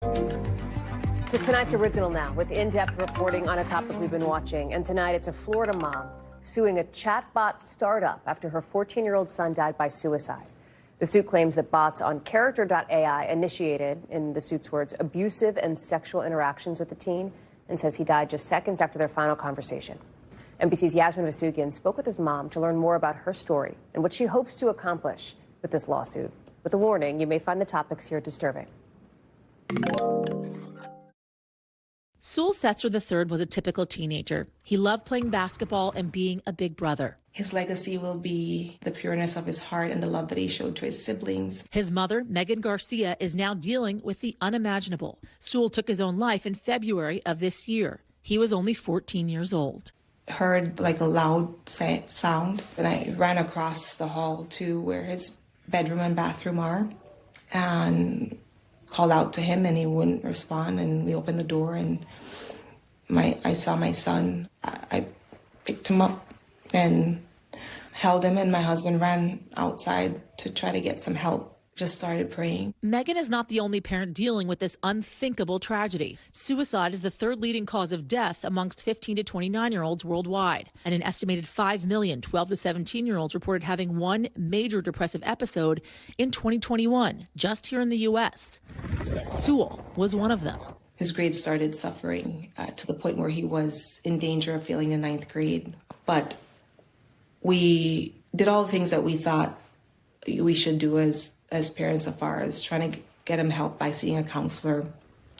To tonight's original now, with in-depth reporting on a topic we've been watching. And tonight, it's a Florida mom suing a chatbot startup after her 14-year-old son died by suicide. The suit claims that bots on Character.ai initiated, in the suit's words, abusive and sexual interactions with the teen, and says he died just seconds after their final conversation. NBC's Yasmin Vasugian spoke with his mom to learn more about her story and what she hopes to accomplish with this lawsuit. With a warning, you may find the topics here disturbing. Sewell Setzer III was a typical teenager. He loved playing basketball and being a big brother. His legacy will be the pureness of his heart and the love that he showed to his siblings. His mother, Megan Garcia, is now dealing with the unimaginable. Sewell took his own life in February of this year. He was only 14 years old. Heard like a loud sound, and I ran across the hall to where his bedroom and bathroom are, and called out to him, and he wouldn't respond. And we opened the door, and I saw my son. I picked him up and held him, and my husband ran outside to try to get some help. Just started praying. Megan is not the only parent dealing with this unthinkable tragedy. Suicide is the third leading cause of death amongst 15 to 29-year-olds worldwide. And an estimated 5 million 12 to 17-year-olds reported having one major depressive episode in 2021, just here in the U.S. Sewell was one of them. His grades started suffering to the point where he was in danger of failing the 9th grade. But we did all the things that we thought we should do as parents, as far as trying to get him help by seeing a counselor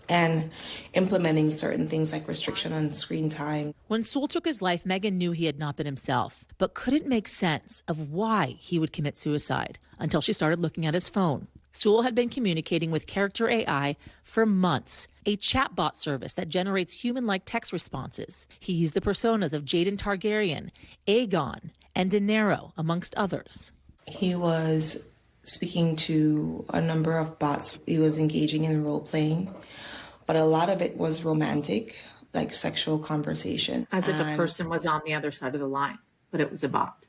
and implementing certain things like restriction on screen time. When Sewell took his life, Megan knew he had not been himself, but couldn't make sense of why he would commit suicide until she started looking at his phone. Sewell had been communicating with Character.ai for months, a chatbot service that generates human-like text responses. He used the personas of Jaden Targaryen, Aegon, and Daenerys, amongst others. He was speaking to a number of bots. He was engaging in role playing, but a lot of it was romantic, like sexual conversation. As if a person was on the other side of the line, but it was a bot.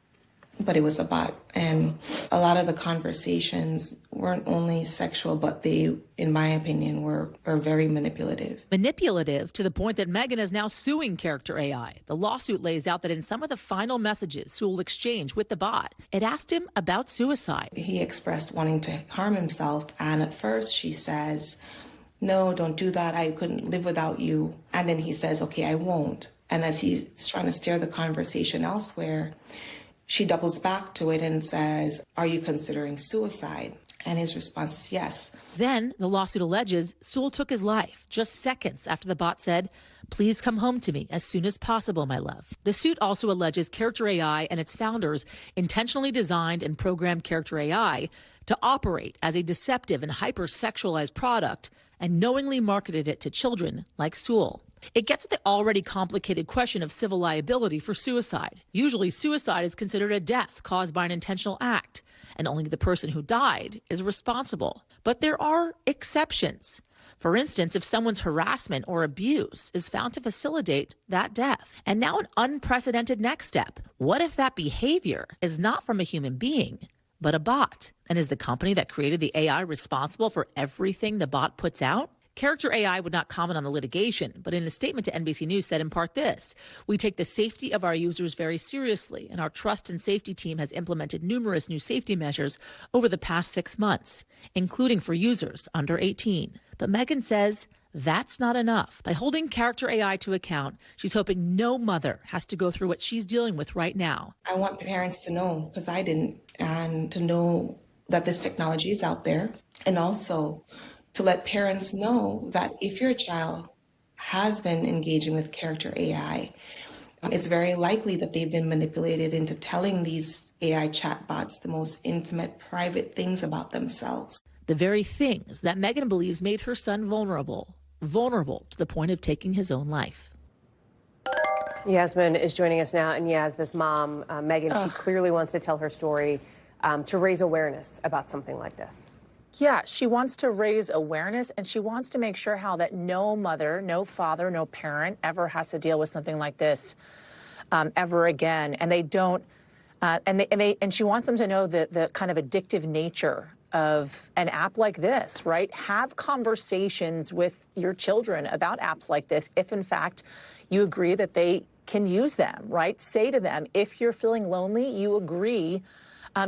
But it was a bot. And a lot of the conversations weren't only sexual, but they, in my opinion, were very manipulative. Manipulative to the point that Megan is now suing Character.ai. The lawsuit lays out that in some of the final messages Sewell exchanged with the bot, it asked him about suicide. He expressed wanting to harm himself. And at first she says, "No, don't do that. I couldn't live without you." And then he says, "Okay, I won't." And as he's trying to steer the conversation elsewhere, she doubles back to it and says, "Are you considering suicide?" And his response is yes. Then the lawsuit alleges Sewell took his life just seconds after the bot said, "Please come home to me as soon as possible, my love." The suit also alleges Character.ai and its founders intentionally designed and programmed Character.ai to operate as a deceptive and hyper-sexualized product and knowingly marketed it to children like Sewell. It gets at the already complicated question of civil liability for suicide. Usually, suicide is considered a death caused by an intentional act, and only the person who died is responsible. But there are exceptions. For instance, if someone's harassment or abuse is found to facilitate that death. And now an unprecedented next step. What if that behavior is not from a human being, but a bot? And is the company that created the AI responsible for everything the bot puts out? Character.ai would not comment on the litigation, but in a statement to NBC News said in part this: "We take the safety of our users very seriously, and our trust and safety team has implemented numerous new safety measures over the past 6 months, including for users under 18. But Megan says that's not enough. By holding Character.ai to account, she's hoping no mother has to go through what she's dealing with right now. I want parents to know, because I didn't, and to know that this technology is out there, and also to let parents know that if your child has been engaging with Character.ai, it's very likely that they've been manipulated into telling these AI chatbots the most intimate, private things about themselves." The very things that Megan believes made her son vulnerable to the point of taking his own life. Yasmin is joining us now, and Yas, this mom, Megan, she clearly wants to tell her story to raise awareness about something like this. Yeah, she wants to raise awareness, and she wants to make sure how that no mother, no father, no parent ever has to deal with something like this ever again. And they don't, and she wants them to know the kind of addictive nature of an app like this, right? Have conversations with your children about apps like this if, in fact, you agree that they can use them, right? Say to them, if you're feeling lonely, you agree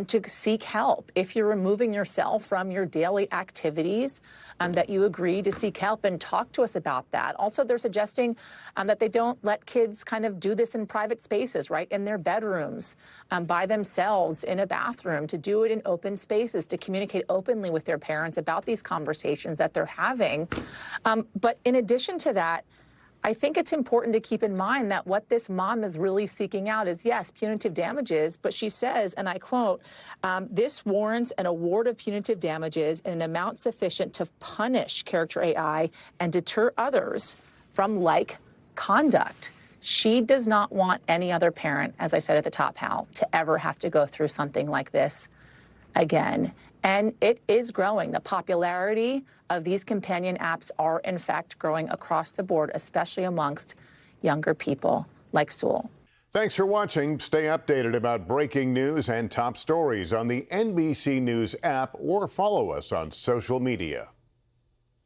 to seek help. If you're removing yourself from your daily activities, that you agree to seek help, and talk to us about that. Also, they're suggesting that they don't let kids kind of do this in private spaces, right? In their bedrooms, by themselves, in a bathroom, to do it in open spaces, to communicate openly with their parents about these conversations that they're having. But in addition to that, I think it's important to keep in mind that what this mom is really seeking out is, yes, punitive damages, but she says, and I quote, this warrants an award of punitive damages in an amount sufficient to punish character AI and deter others from like conduct. She does not want any other parent, as I said at the top, Hal, to ever have to go through something like this again. And it is growing. The popularity of these companion apps are, in fact, growing across the board, especially amongst younger people like Sewell. Thanks for watching. Stay updated about breaking news and top stories on the NBC News app or follow us on social media.